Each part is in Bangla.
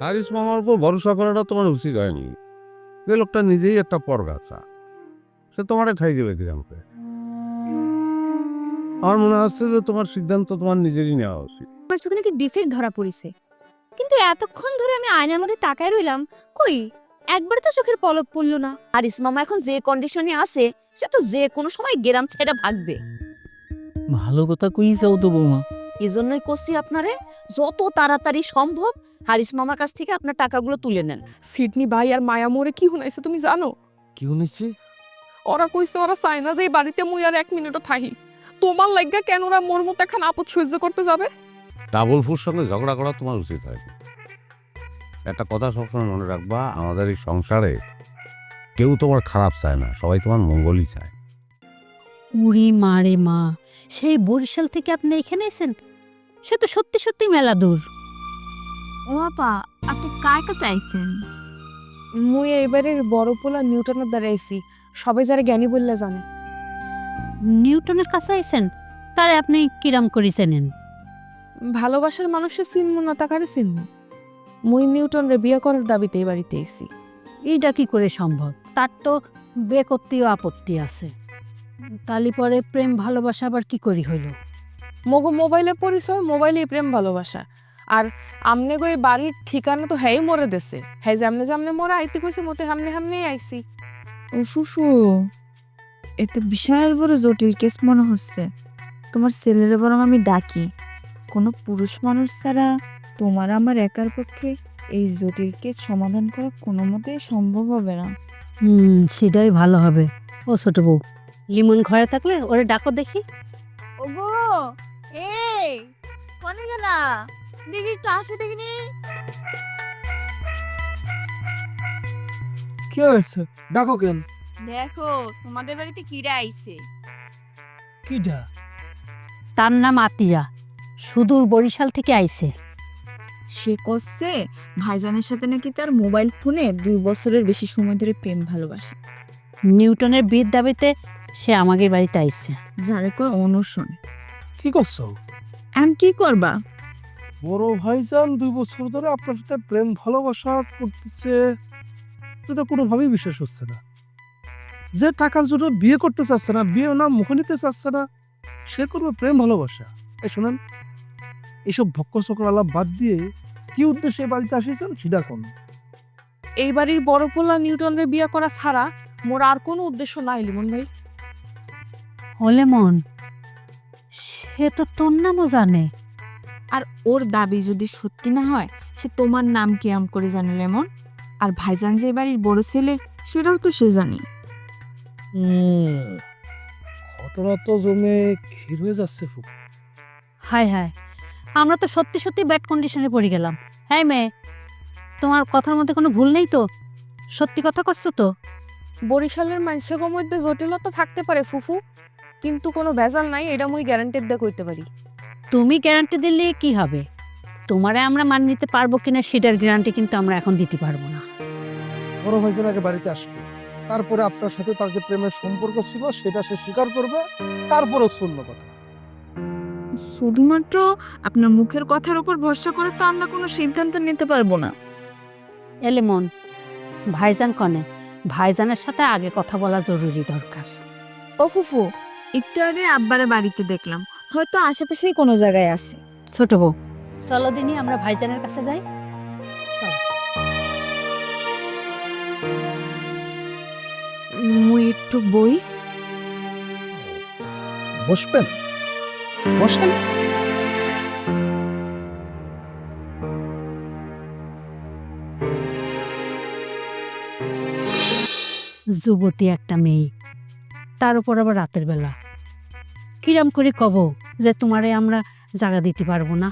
হারিস মামার উপর ভরসা করাটা তোমার উচিত হয়নি। যে লোকটা নিজেই একটা পরগাছা, সে তোমারে খাই দেবে কি জানতে। আমার মনে হচ্ছে যে তোমার সিদ্ধান্ত তোমার নিজেরই নেওয়া উচিত। আমার চোখে নাকি ডিফেক্ট ধরা পড়েছে, কিন্তু এতক্ষণ ধরে আমি আয়নার মধ্যে তাকায় রইলাম, কই একবার তো চোখের পলক পড়লো না। হারিস মামা এখন যে কন্ডিশনে আছে সে তো যে কোনো সময় গ্রাম ছেড়ে ভাগবে। ভালো কথা কইছাও তো বৌমা। এই জন্যই করছি আপনারে যত তাড়াতাড়ি সম্ভব হারিস মামার কাছ থেকে আপনার টাকাগুলো তুলে নেন। সিডনি ভাই আর মায়া মোরে কি শুনাইছে তুমি জানো? কি শুনেছি? ওরা কইছে ওরা চায় না যে এই বাড়িতে মুই আর 1 মিনিটও থাকি। তোমার লাগা কেন ওরা মোর মতো এখন আপদ সহ্য করতে যাবে? ডাবল ফুর সঙ্গে ঝগড়া করা তোমার উচিত হয়নি। একটা কথা সবসময় মনে রাখবা, আমাদের এই সংসারে কেউ তোমার খারাপ চায় না, সবাই তোমার মঙ্গলই চায়। উড়ি মারে মা, সেই বরিশাল থেকে আপনি এখানে এসেছেন? সে তো সত্যি সত্যি মেলা দূর। ও আপা, আপনি কার কাছে আইছেন? মুই এবারের বড় পোলা নিউটনের দ্বারা আইছি, সবাই যারা জ্ঞানী বললে জানে। নিউটনের কাছে আইছেন? তারে আপনি কিরাম করি চেনেন? ভালোবাসার মানুষের চিনব না তাকারে চিনব। মুই নিউটনরে বিয়ে করার দাবিতে এই বাড়িতে আইছি। এইটা কি করে সম্ভব? তার তো বে করতেও আপত্তি আছে। তালি পরে প্রেম ভালোবাসা আবার কি করি হইল? মগো মোবাইলে পরিচয়, মোবাইলে প্রেম ভালোবাসা। আর আমনে গো এই বাড়ির ঠিকানা তো হ্যাঁ মরে দেছে, হ্যাঁ যেমনে মোরা আইতে কইছে মতে হামনে আইছি। ও ফুফু, এতে বিশাল বড় জটিল কেস মনে হচ্ছে। তোমার ছেলেরে বরং আমি ডাকি। কোনো পুরুষ মানুষ ছাড়া তোমার আমার একার পক্ষে এই জটিল কেস সমাধান করা কোনো মতেই সম্ভব হবে না। সেটাই ভালো হবে। ও ছোট বউ, লিমন ঘরে থাকলে ওরে ডাকো দেখি। ওগো এই কোনে গেলা? দেখি একটু আসো দেখিনি। কি হয়েছে? ডাকো কেন? দেখো তোমাদের বাড়িতে কিরা আইছে। কিটা? তার নাম আতিয়া, সুদূর বরিশাল থেকে আইছে। সে করছে ভাইজানের সাথে নাকি তার মোবাইল ফোনে 2 বছরের বেশি সময় ধরে প্রেম ভালোবাসে। নিউটনের বিয়ের দাবিতে সে আমাদের বাড়িতে আইছে। যারে কয় অনুসরণ। কি করছো? আমি কি করবা? বড় ভাইজান 2 বছর ধরে আপনার সাথে প্রেম ভালোবাসা করতেছে, এটা কোনোভাবেই বিশ্বাস হচ্ছে না। যে টাকার জন্য বিয়ে করতে চাচ্ছে না, বিয়ে না মুখে নিতে চাচ্ছে না, সে করবে প্রেম ভালোবাসা? এই শোনেন, এইসব ভক্কর চক্র আলাপ বাদ দিয়ে কি উদ্দেশ্যে বাড়িতে আসিয়েছেন সেটা কোন? এই বাড়ির বড় পোলা নিউটনরে বিয়ে করা ছাড়া মোর আর কোনো উদ্দেশ্য নাই লিমন ভাই। হলে মন, সে তো তোর নামও জানে। আর ওর দাবি যদি সত্যি না হয়, সে তোমার নাম কেমন করে জানে লেমন? আর ভাইজান যে বাড়ির বড় ছেলে সেটাও তো সে জানে। ঘটনা তো জমে ক্ষীর হয়ে যাচ্ছে ফুক। হায় হায়, আমরা তো সত্যি সত্যি ব্যাড কন্ডিশনে পড়ে গেলাম। হ্যাঁ মেয়ে, তোমার কথার মধ্যে কোনো ভুল নেই তো? সত্যি কথা করছো তো? বরিশালের মানুষের মধ্যে জটিলতা থাকতে পারে ফুফু, কিন্তু কোনো ভেজাল নাই, এটা মুই গ্যারান্টেড দিয়ে কইতে পারি। তুমি গ্যারান্টি দিলে কি হবে? তোমারে আমরা মান নিতে পারবো কিনা সেটার গ্যারান্টি কিন্তু আমরা এখন দিতে পারবো না। বড় ভাইজান আগে বাড়িতে আসবে, তারপরে আপনার সাথে তার যে প্রেমের সম্পর্ক ছিল সেটা সে স্বীকার করবে, তারপরে শূন্য কথা। শুধুমাত্র আপনার মুখের কথার উপর ভরসা করে তো আমরা কোনো সিদ্ধান্ত নিতে পারবো না। এলে মন, ভাইজান কনে, ভাইজানের সাথে আগে কথা বলা জরুরি দরকার। ও ফুফু, একটু আগে আব্বারে বাড়িতে দেখলাম, হয়তো আশেপাশেই কোনো জায়গায় আছে। ছোট বউ, চলো দিনই আমরা ভাইজানের কাছে যাই। চলো। মুই একটু বই। বসবেন? বসেন। যুবতী একটা মেয়ে, তার উপর আবার রাতের বেলা। কিরাম করে কব যে তোমারে আমরা জায়গা দিতে পারবো না?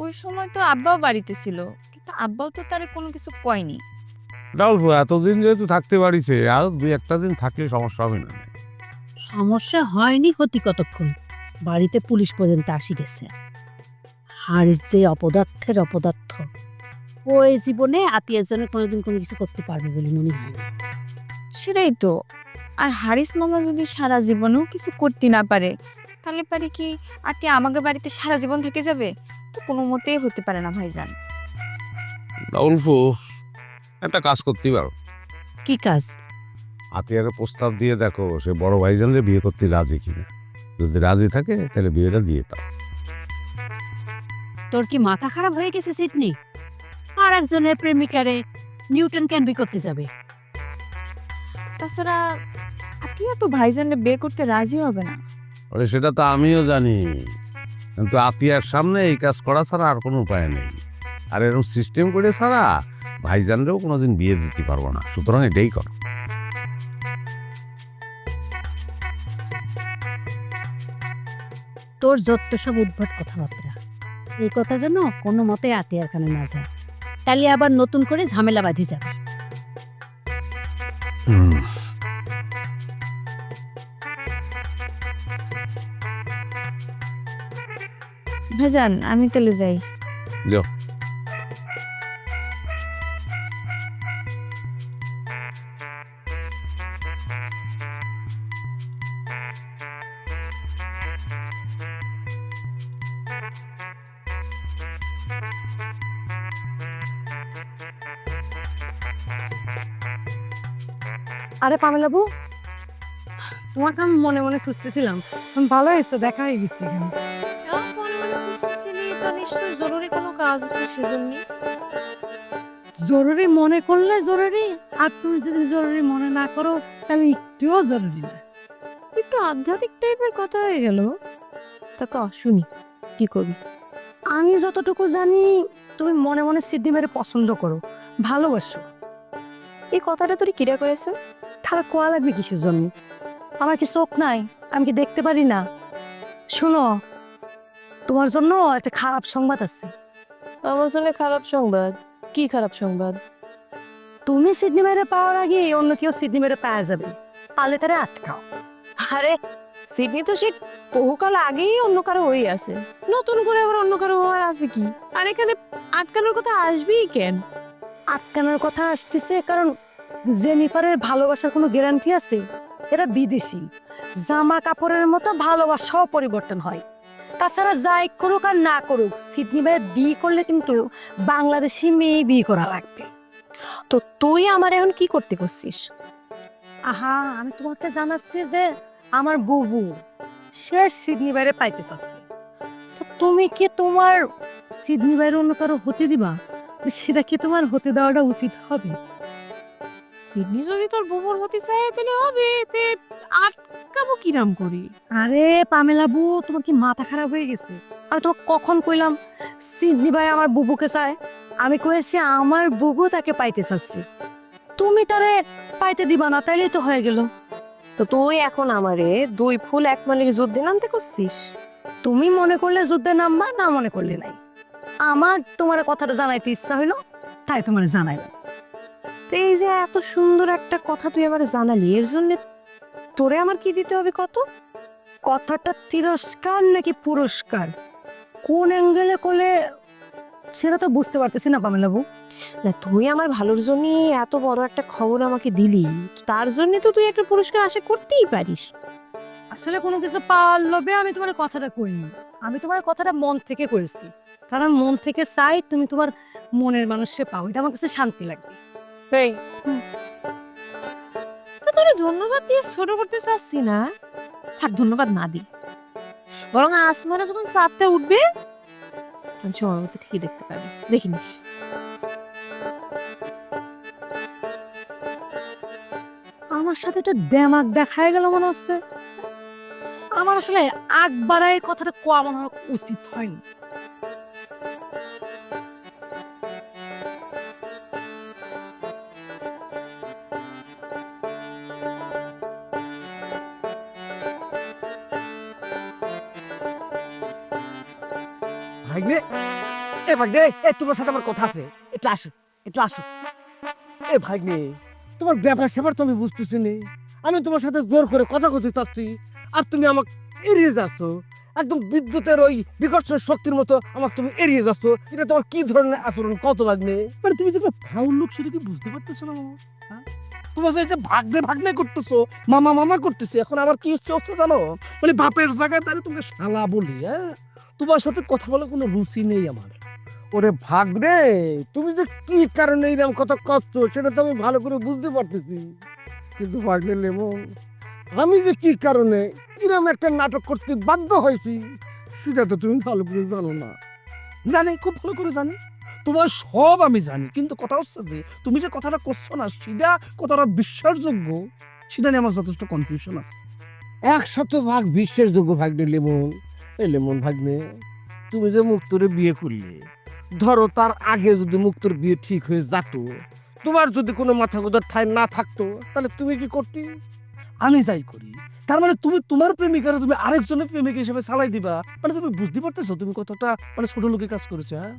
ওই সময় তো আব্বাও বাড়িতে ছিল, কিন্তু আব্বাও তো তারে কোনো কিছু কয়নি। ডাবল ফুর এতদিন যেহেতু থাকতে পারিছে, আর 2-1টা দিন থাকলে সমস্যা হবে না। সমস্যা হয়নি ক্ষতি কতক্ষণ, বাড়িতে পুলিশ পর্যন্ত আসি গেছে। হারিস যে অপদার্থের অপদার্থ, ও এই জীবনে আত্মীয়ের জন্য কোনোদিন কোনো কিছু করতে পারবে বলে মনে হয় না। সেটাই তো। আর হারিস মামা যদি সারা জীবনেও কিছু করতে না পারে, তাহলে পারে কি আতি আমাকে বাড়িতে সারা জীবন থেকে যাবে? তো কোনো মতেই হতে পারে না ভাইজান। উল্ফু, একটা কাজ করতেই পারো। কি কাজ? আতিয়ারে প্রস্তাব দিয়ে দেখো সে বড় ভাইজানরে বিয়ে করতে রাজি কিনা। যদি রাজি থাকে তাহলে বিয়েটা দিয়ে দাও। তোর কি মাথা খারাপ হয়ে গেছে সিডনি? আর একজনের প্রেমিকারে নিউটন ক্যান বি করতে যাবে? তাছাড়া আতিয়া তো ভাইজানরে বিয়ে করতে রাজি হবে না। ওরে সেটা তো আমিও জানি, কিন্তু আতিয়ার সামনে এই কাজ করা ছাড়া আর কোনো উপায় নেই। আর এরকম সিস্টেম করে ছাড়া ভাইজানরেও কোনোদিন বিয়ে দিতে পারবো না। সুতরাং এটাই করো। তোর যত সব উদ্ভট কথাবার্তা, এই কথা যেন কোনো মতে আতিয়ার কানে না যায়, তাহলে আবার নতুন করে ঝামেলা বাঁধি যাবে। ভাইজান আমি তাহলে যাই। যাও। আরে পামেলাবু, তোমাকে আমি মনে মনে খুঁজতেছিলাম। ভালো হয়েছে, দেখা হয়ে গেছে এখানে। মনে মনে খুঁজতেছিলি, তা নিশ্চয়ই জরুরি কোনো কাজ আছে সেজন্য। জরুরি মনে করলে জরুরি, আর তুমি যদি জরুরি মনে না করো তাহলে একটুও জরুরি না। একটু আধ্যাত্মিক টাইপের কথা হয়ে গেল। তা ক শুনি, কি করবি? আমি যতটুকু জানি তুমি মনে মনে সিডনি মেরে পছন্দ করো, ভালোবাসো। এই কথাটা তোর কিরা কয়েছে? তাহলে কোয়া লাগবে কিসের জন্য? আমার কি চোখ নাই? আমি কি দেখতে পারি না? শোনো, তোমার জন্য একটা খারাপ সংবাদ আছে। আমার জন্য খারাপ সংবাদ? কি খারাপ সংবাদ? তুমি সিডনি মেরে পাওয়ার আগে অন্য কেউ সিডনি মেরে পাওয়া যাবে, পালে তারে আটকাও। আরে সিডনি তো সে বহুকাল আগেই অন্য কারো হয়ে আছে, নতুন করে আবার অন্য কারো হওয়ার আছে কি? আর এখানে আটকানোর কথা আসবেই কেন? আটকানোর কথা আসতেছে কারণ জেনিফারের ভালোবাসার কোনো গ্যারান্টি আছে? এরা বিদেশি, জামা কাপড়ের মতো ভালোবাসাও পরিবর্তন হয়। তাছাড়া যাই করুক আর না করুক, সিডনি ভাইয়ের বিয়ে করলে কিন্তু বাংলাদেশি মেয়ে বিয়ে করা লাগবে। তো তুই আমার এখন কি করতে করছিস? আহা, আমি তোমাকে জানাচ্ছি যে আমার বুবু সে সিডনি বাইরে পাইতে চাচ্ছে। তো তুমি কি তোমার সিডনি বাইরে অন্য কারো হতে দিবা? সেটা কি তোমার হতে দেওয়াটা উচিত হবে? সিডনি যদি তোর বোমর হতে চায় তাহলে হবে, তে আটকাবো কিরাম করি? আরে পামেলাবু, তোমার কি মাথা খারাপ হয়ে গেছে? আমি তোমাকে কখন কইলাম সিডনি ভাই আমার বুবুকে চায়? আমি কয়েছি আমার বুবু তাকে পাইতে চাচ্ছে। তুমি তারে পাইতে দিবা না, তাইলেই তো হয়ে গেল। তো তুই এখন আমারে দুই ফুল এক মালির যুদ্ধে নামতে করছিস? তুমি মনে করলে যুদ্ধে নামবা, না মনে করলে নাই। আমার তোমার কথাটা জানাইতে ইচ্ছা হইলো, তাই তোমার জানাইলাম। তো এই যে এত সুন্দর একটা কথা তুই আমার জানালি, এর জন্য তোরে আমার কি দিতে হবে কত? কথাটা তিরস্কার নাকি পুরস্কার, কোন অ্যাঙ্গেলে করলে সেটা তো বুঝতে পারতেছি না পামেলাবু। না তুই আমার ভালোর জন্য এত বড় একটা খবর আমাকে দিলি, তার জন্য তো তুই একটা পুরস্কার আশা করতেই পারিস। আসলে কোনো কিছু পাওয়ার লোভে আমি তোমার কথাটা কইনি, আমি তোমার কথাটা মন থেকে করেছি। কারণ মন থেকে চাই তুমি তোমার মনের মানুষকে পাও, এটা আমার কাছে শান্তি লাগবে। এই তো তোরে ধন্যবাদ দিয়ে ছোট করতে চাচ্ছি না, থাক ধন্যবাদ না দি, বরং আসমানে যখন চাঁদটা উঠবে তখন সময় মতো ঠিকই দেখতে পাবি, দেখিনিস? আমার সাথে একটা ড্যামাক দেখায় গেল মনে হচ্ছে। আমার আসলে আগ বাড়ায় কথাটা কোয়া মনে হয় উচিত হয়নি। ভাগ্নে, এ ভাগ্নে, এ তোমার সাথে আমার কথা আছে, একটু আসো, একটু আসো। এ ভাগ্নে, তোমার ব্যাপার স্যাপার তো আমি বুঝতেছি নে। আমি তোমার সাথে জোর করে কথা কইতে চাচ্ছি, আর তুমি আমাকে এড়িয়ে যাচ্ছ। একদম বিদ্যুতের ওই বিকর্ষণ শক্তির মতো আমাকে তুমি এড়িয়ে যাচ্ছ। এটা তোমার কি ধরনের আচরণ কত ভাগ্নে? মানে তুমি যে একটা ফাউল লোক সেটা কি বুঝতে পারতেছো না মামা? হ্যাঁ? তোমার যে ভাগ্নে ভাগ্নে করতেছো, মামা মামা করতেছি, এখন আমার কি হচ্ছে জানো? মানে বাপের জায়গায় তাহলে তোমাকে শালা বলি, হ্যাঁ? তোমার সাথে কথা বলে কোনো রুচি নেই আমার। ওরে ভাগ রে, তুমি যে কি কারণে এরকম কথা কষ্ট সেটা তো আমি ভালো করে বুঝতে পারতেছি, কিন্তু ভাগ্নে লেমন, আমি যে কি কারণে এরকম একটা নাটক করতে বাধ্য হয়েছি সেটা তো তুমি ভালো করে জানো না। জানি, খুব ভালো করে জানি, তোমার সব আমি জানি, কিন্তু কথা হচ্ছে যে তুমি যে কথাটা করছো না সেটা কতটা বিশ্বাসযোগ্য সেটা নিয়ে আমার যথেষ্ট কনফিউশন আছে। 100% বিশ্বাসযোগ্য ভাগ্নে লেমন। এই লেমন ভাগ্নে, তুমি যে মুক্তরে বিয়ে করলে, ধরো তার আগে যদি মুক্তর বিয়ে ঠিক হয়ে যেত, তোমার যদি কোনো মাথা গোদার ঠাই না থাকতো, তাহলে তুমি কি করতে? আমি যাই করি, তার মানে তুমি তোমার প্রেমিকারা তুমি আরেকজনের প্রেমিক হিসেবে চালাই দিবা, মানে তুমি বুঝতে পারতেছো তুমি কতটা মানে ছোট লোকে কাজ করেছো? হ্যাঁ,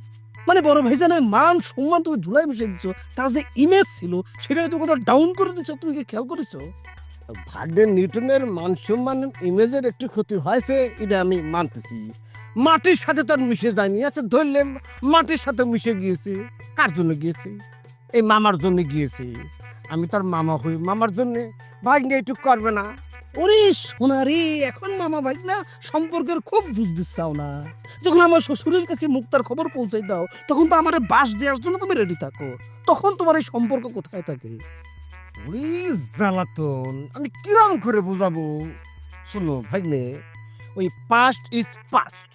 মানে বড় ভাইজানের মান সম্মান তুমি ধুলাই মিশিয়ে দিচ্ছ, তার যে ইমেজ ছিল সেটা তুমি কত ডাউন করে দিচ্ছ, তুমি কি খেয়াল করেছো? ভাগ্নে নিউটনের মান সম্মান ইমেজের একটু ক্ষতি হয়েছে, এটা আমি মানতেছি। মাটির সাথে তার মিশে যায়নি, আচ্ছা ধরলেন মাটির সাথে মিশে গিয়েছে। কার জন্য গিয়েছে? এই মামার জন্য গিয়েছে। আমি তার মামা হই, মামার জন্য ভাগ্নে একটু করবে না? ওরে সোনারি, এখন মামা ভাই না সম্পর্কের খুব বুঝতে চাও না। যখন আমার শ্বশুরের কাছে মুক্তার খবর পৌঁছাই দাও তখন তো আমার বাস দেওয়ার জন্য তুমি রেডি থাকো, তখন তোমার এই সম্পর্ক কোথায় থাকে? প্লিজ জ্বালাতন, আমি কিরম করে বুঝাবো? শোনো ভাগ্নে, ওই পাস্ট ইজ পাস্ট।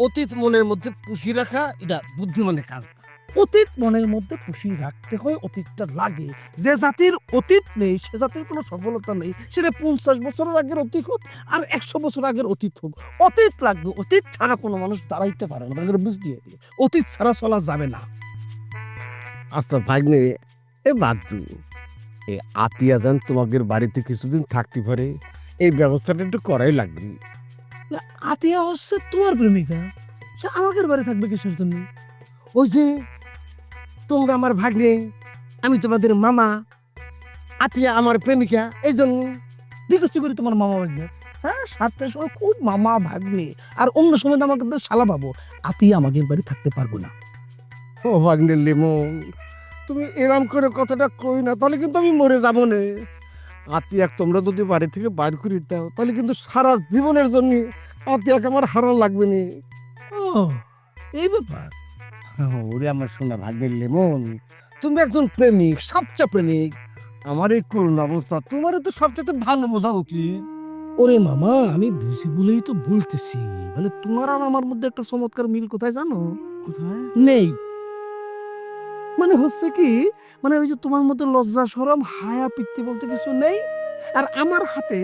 অতীত মনের মধ্যে পুষিয়ে রাখা এটা বুদ্ধিমানের কাজ না। অতীত মনের মধ্যে পুষিয়ে রাখতে হয়, অতীতটা লাগে। যে জাতির অতীত নেই সে জাতির কোনো সফলতা নেই, সেটা 50 বছরের আগের অতীত হোক আর 100 বছর আগের অতীত হোক, অতীত লাগবে। অতীত ছাড়া কোনো মানুষ দাঁড়াইতে পারে না, তাদের বুঝ দিয়ে দিয়ে অতীত ছাড়া চলা যাবে না। আচ্ছা ভাগ্নে, এ বাদু এই আতিয়া যান তোমাদের বাড়িতে কিছুদিন থাকতে পারে, এই ব্যবস্থাটা একটু করাই লাগবে। না, আতিয়া হচ্ছে তোমার প্রেমিকা, সে আমাদের বাড়ি থাকবে কিসের জন্য? ওই যে তোমরা আমার ভাগ্নে, আমি তোমাদের মামা, আতিয়া আমার প্রেমিকা, এই জন্য। দেখেছি করি তোমার মামা ভাগ্নে, হ্যাঁ স্বার্থের সময় খুব মামা ভাগ্নে, আর অন্য সময় তো আমাকে শালা পাবো। আতিয়া আমাদের বাড়ি থাকতে পারবো না। ও ভাগ্নে লেমন, তুমি এরম করে কথাটা কই না, তাহলে কিন্তু আমি মরে যাবো না। আতিয়াক তোমরা যদি বাড়ি থেকে বাইর করে দাও তাহলে কিন্তু সারা জীবনের জন্য আতিয়াকে আমার হারান লাগবে না। ও এই ব্যাপার। ওরে আমার সোনা ভাগ্নে লেমন, তুমি একজন প্রেমিক, সবচেয়ে প্রেমিক। আমার এই করুণ অবস্থা তোমার তো সবচেয়ে ভালো বোঝা উচিত। ওরে মামা, আমি বুঝি বলেই তো বলতেছি, মানে তোমার আর আমার মধ্যে একটা চমৎকার মিল কোথায় জানো? কোথায়? নেই। মানে হচ্ছে কি, মানে ওই যে তোমার মধ্যে লজ্জা শরম হায়া পিত্তি বলতে কিছু নেই, আর আমার হাতে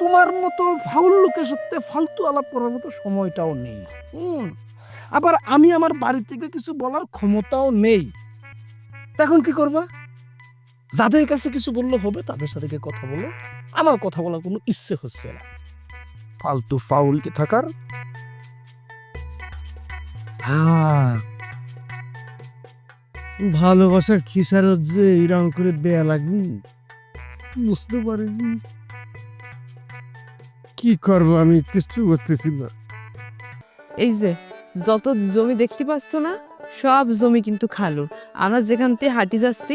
তোমার মতো ফাউল লোকের সাথে ফালতু আলাপ করার মতো সময়টাও নেই। আবার আমি আমার বাড়ি থেকে কিছু বলার ক্ষমতাও নেই। এখন কি করবা? যাদের কাছে কিছু বললে হবে তাদের সাথে গিয়ে কথা বলো, আমার কথা বলার কোনো ইচ্ছে হচ্ছে না, ফালতু ফাউল কি থাকার। ভালোবাসার খিসারত যে এরকম করে দেয়া লাগবে বুঝতে পারিনি। কি করবো আমি কিছু করতেছি না। এই যে যত জমি দেখতে পাচ্ছ না, সব জমি কিন্তু খালু। আমরা যেখান থেকে হাঁটি যাচ্ছি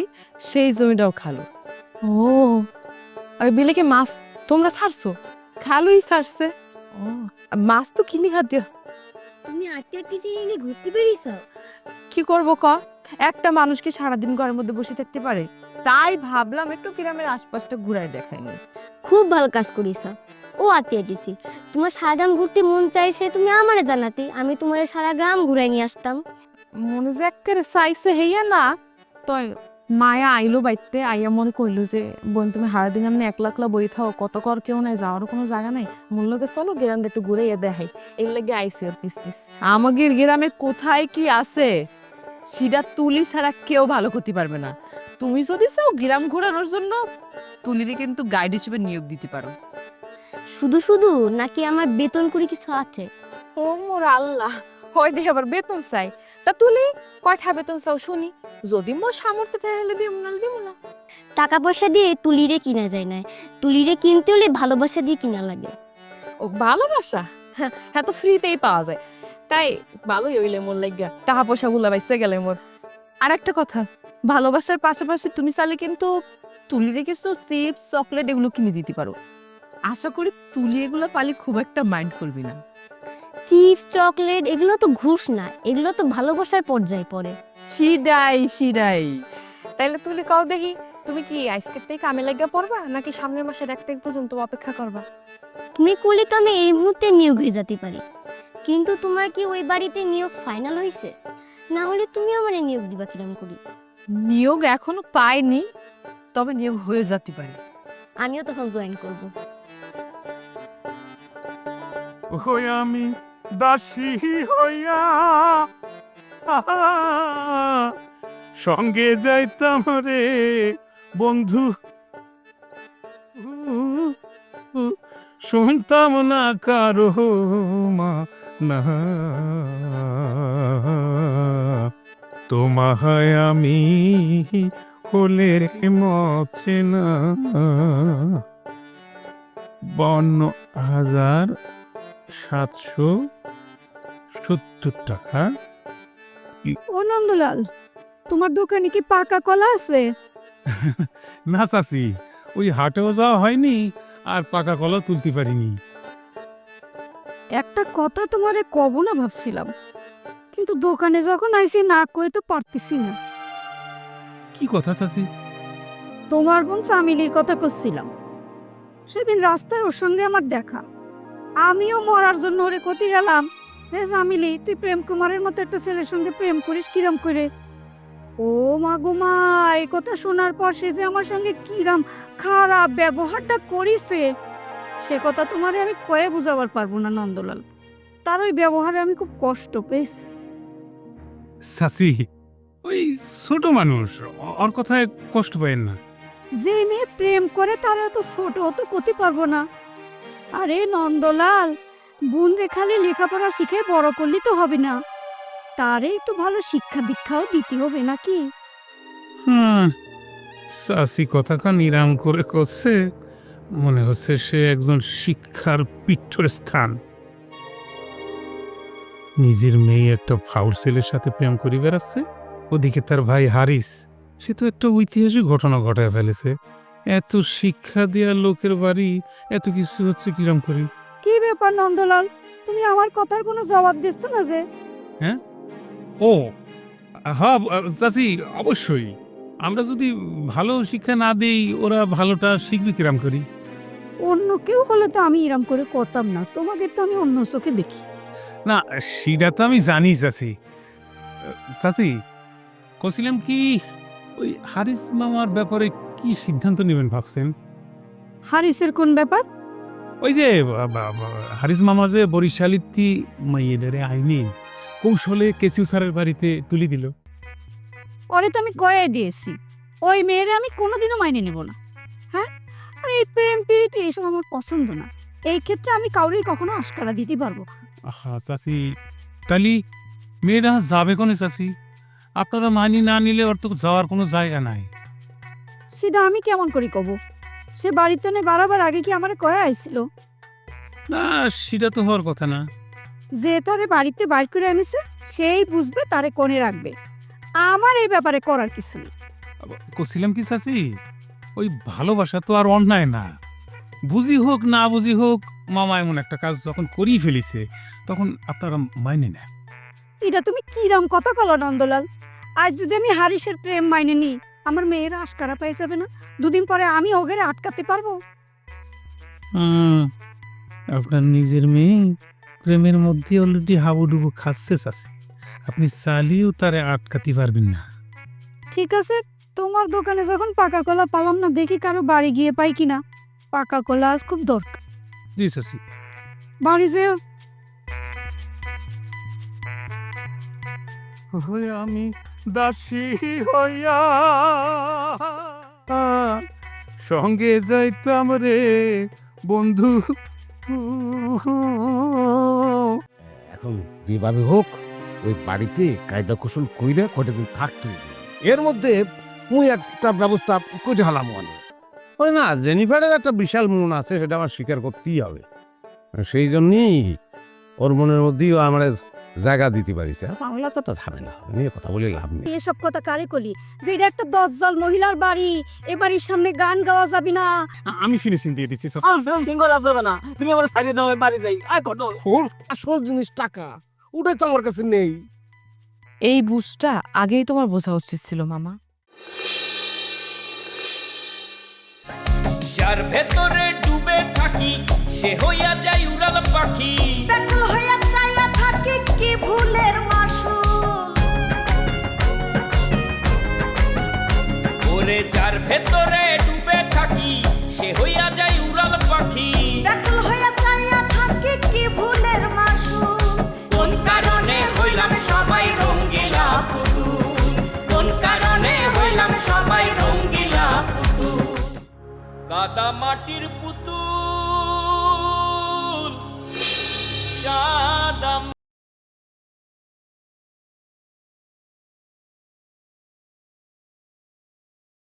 সেই জমিটাও খালু। ও, আর বিলেকে মাছ তোমরা ছাড়ছো? খালুই ছাড়ছে। ও, মাছ তো কিনি খাদ্য। তুমি আত্মীয় টিচি নিয়ে ঘুরতে বেরিয়েছ? কি করবো ক, একটা মানুষকে সারাদিন ঘরের মধ্যে বসে থাকতে পারে? তাই ভাবলাম একটু গ্রামের আশপাশটা ঘুরাই দেখাইনি। খুব ভালো কাজ করিস। ও আত্মীয় টিচি, তোমার সারা গ্রাম ঘুরতে মন চাইছে, তুমি আমারে জানাতে, আমি তোমার সারা গ্রাম ঘুরাই নিয়ে আসতাম। মনে যে একেবারে চাইছে হেয়া না, তয় মায়া আইলো বাইতে, আইয়া মনে কইলো যে বোন তুমি সারাদিন আমি একলা একলা বই থাও, কত কর কেউ নাই, যাওয়ারও কোনো জায়গা নাই, মূল্যকে চলো গ্রামটা একটু ঘুরে দেখাই, এই লাগে আইসি ওর পিস পিস। আমাদের গ্রামে কোথায় কি আছে সেটা তুলি ছাড়া কেউ ভালো করতে পারবে না। তুমি যদি চাও গ্রাম ঘোরানোর জন্য তুলিরে কিন্তু গাইড হিসেবে নিয়োগ দিতে পারো। শুধু শুধু নাকি আমার বেতন করে কিছু আছে? ও মোর আল্লাহ, হয় দেখে আবার বেতন চাই? তা তুলি কয়টা বেতন চাও শুনি, যদি মোর সামর্থ্য তাহলে দিব না দিব না। টাকা পয়সা দিয়ে তুলিরে কিনা যায় না, তুলিরে কিনতে হলে ভালোবাসা দিয়ে কিনা লাগে। ও ভালোবাসা, হ্যাঁ তো ফ্রিতেই পাওয়া যায়, তাই ভালোই হইলে মোর লাগিয়া টাকা পয়সা গুলা বাইসে গেলে মোর। আর একটা কথা, ভালোবাসার পাশাপাশি তুমি চাইলে কিন্তু তুলিরে কিছু চিপস চকলেট এগুলো কিনে দিতে পারো। আশা করি তুলি এগুলো পালি খুব একটা মাইন্ড করবি না। চিপস চকলেট এগুলো তো ঘুষ না, এগুলো তো ভালোবাসার পর্যায়ে পড়ে। শিরাই তাইলে তুলি কও দেখি, তুমি কি আজকের থেকে কামে লাগিয়া পড়বা নাকি সামনের মাসের 1 তারিখ পর্যন্ত অপেক্ষা করবা? তুমি করলে তো আমি এই মুহূর্তে নিয়োগ হয়ে যেতে পারি, কিন্তু তোমার কি ওই বাড়িতে নিয়োগ ফাইনাল হয়েছে? না হলে তুমি আমার নিয়োগ দিবা কিরম করি? নিয়োগ এখনো পাইনি, তবে নিয়োগ হয়ে যেতে পারে। আমিও তখন জয়েন করব। ওই আমি দাসী হইয়া সঙ্গে যাইতাম রে বন্ধু, শুনতাম না কারো মা না, তোমায় আমি হলে মছে না। 52,770 টাকা। ও নন্দলাল, তোমার দোকানে কি পাকা কলা আছে? না চাচি, ওই হাটেও যাওয়া হয়নি আর পাকা কলা তুলতে পারিনি। একটা কথা তোমারে কব না ভাবছিলাম, কিন্তু দোকানে যখন আইসি না করে তো পারতেছি না। কি কথা চাচি? তোমার বোন চামিলির কথা করছিলাম। সেদিন রাস্তায় ওর সঙ্গে আমার দেখা, আমিও মরার জন্য ওরে কতি গেলাম যে চামিলি তুই প্রেম কুমারের মতো একটা ছেলের সঙ্গে প্রেম করিস কিরম করে। ও মা গো মা, এই কথা শোনার পর সে যে আমার সঙ্গে কিরম খারাপ ব্যবহারটা করিছে সে কথা তোমারে আমি কয়ে বুঝাবার পারবো না নন্দলাল। তার ওই ব্যবহারে আমি খুব কষ্ট পেয়েছি। চাচি, ওই ছোট মানুষ, ওর কথায় কষ্ট পাইন না। যে মেয়ে প্রেম করে তারা এত ছোট তো করতে পারবো না। আরে নন্দলাল, বোন রে খালি লেখাপড়া শিখে বড় করলে তো হবে না, তারে একটু ভালো শিক্ষা দীক্ষাও দিতে হবে নাকি? চাচি কথাটা নিরাম করে করছে, মনে হচ্ছে সে একজন শিক্ষার পীঠস্থান। নিজের মেয়ে একটা ফাউল ছেলের সাথে প্রেম করে বেড়াচ্ছে, ওদিকে তার ভাই হারিস, সে তো একটা ঐতিহাসিক ঘটনা ঘটায় ফেলেছে। এত শিক্ষা দেওয়া লোকের বাড়ি এত কিছু হচ্ছে কিরম করি? কি ব্যাপার নন্দলাল, তুমি আমার কথার কোনো জবাব দিচ্ছ না যে? ও হ্যাঁ চাচি, অবশ্যই। আমরা যদি ভালো শিক্ষা না দেই ওরা ভালোটা শিখবে কিরাম করি? অন্য কেউ হলে তো আমি এরম করে করতাম না, তোমাদের তো আমি অন্য চোখে দেখি। না, সেটা তো আমি জানি চাচি। চাচি, কছিলাম কি, ওই হারিস মামার ব্যাপারে কি সিদ্ধান্ত নেবেন ভাবছেন? হারিসের কোন ব্যাপার? ওই যে হারিস মামা যে বরিশালিতি মাইয়েডারে আইনি কৌশলে কেচু স্যারের বাড়িতে তুলি দিল। ওরে তো আমি কয়ে দিয়েছি, ওই মেয়েরে আমি কোনোদিনও মাইনে নেব না। হ্যাঁ, আর এই প্রেম প্রীতি এইসব আমার পছন্দ না। এই ক্ষেত্রে আমি কাউরেই কখনো আশকারা দিতে পারবো না। আহা চাচি, তালি মেয়েরা যাবে কোনে চাচি? আপনারা মানি না নিলে ওর তো যাওয়ার কোনো জায়গা নাই। সেটা আমি কেমন করে কব? সে বাড়িতে বাড়াবার আগে কি আমারে কয়ে আইছিল? না, সেটা তো হওয়ার কথা না। যে তারে বাড়িতে বাইর করে আনিছে সেই বুঝবে তারে কোণে রাখবে। আমার এই ব্যাপারে করার কিছু নেই। কছিলাম কি চাচি, ওই ভালোবাসা তো আর অন্যায় না। বুঝি হোক না বুঝি হোক, মামা এমন একটা কাজ যখন করেই ফেলিছে তখন আপনারা মাইনে নেন। এটা তুমি কিরম কথা কলো নন্দলাল? আজ যদি আমি হারিসের প্রেম মাইনে নিই, আমার মেয়েরা আশকারা পেয়ে যাবে না? দুদিন পরে আমি ওগেরে আটকাতে পারবো? আপনার নিজের মেয়ে প্রেমের মধ্যে অলরেডি হাবুডুবু খাচ্ছে চাচি, আপনি চালিয়েও তারে আটকাতে পারবেন না। ঠিক আছে, তোমার দোকানে যখন পাকা কলা পালাম না, দেখি কারো বাড়ি গিয়ে পাই কিনা। পাকা কলা আজ খুব দরকার। জি চাচি। বাড়ি যেও। আমি দাসী হইয়া সঙ্গে যাইতাম রে বন্ধু। এখন বিভাবে হোক, ওই বাড়িতে কায়দা কৌশল কইরা কয়টা দিন থাকতে হইবে। এর মধ্যে মুই একটা ব্যবস্থা করে হলাম। ওই না, জেনিফারের একটা বিশাল মন আছে, সেটা আমার স্বীকার করতেই হবে। সেই জন্যই ওর মনের মধ্যেই আমার জায়গা দিতে পারিছে আর বাংলা তো একটা ঝামেলা নিয়ে কথা বলে লাভ নেই। এসব কথা কারে কলি যে এটা একটা দজ্জাল মহিলার বাড়ি, এ বাড়ির সামনে গান গাওয়া যাবে না। আমি ফিনিশিং দিয়ে দিচ্ছি সব। আর ফিনিশিং করা যাবে না, তুমি আমার সাইডে দাও, বাড়ি যাই। আয় ঘটন, আসল জিনিস টাকা, ওটাই তো আমার কাছে নেই। এই বুঝটা আগেই তোমার বোঝা উচিত ছিল মামা। যার ভেতরে ডুবে থাকি সে হইয়া যায় উড়াল পাখি, ব্যাকুল হইয়া চাইয়া থাকি কি ভুলের মাসুল। ওরে যার ভেতরে ডুবে থাকি সে হইয়া যায় উড়াল পাখি, ব্যাকুল হইয়া চাইয়া থাকি কি ভুলের মাসুল। কোন কারণে হইলাম সবাই রঙ্গিলা পুতুল, কোন কারণে হইলাম সবাই রঙ্গিলা পুতুল, কাদা মাটির পুতুল সাদা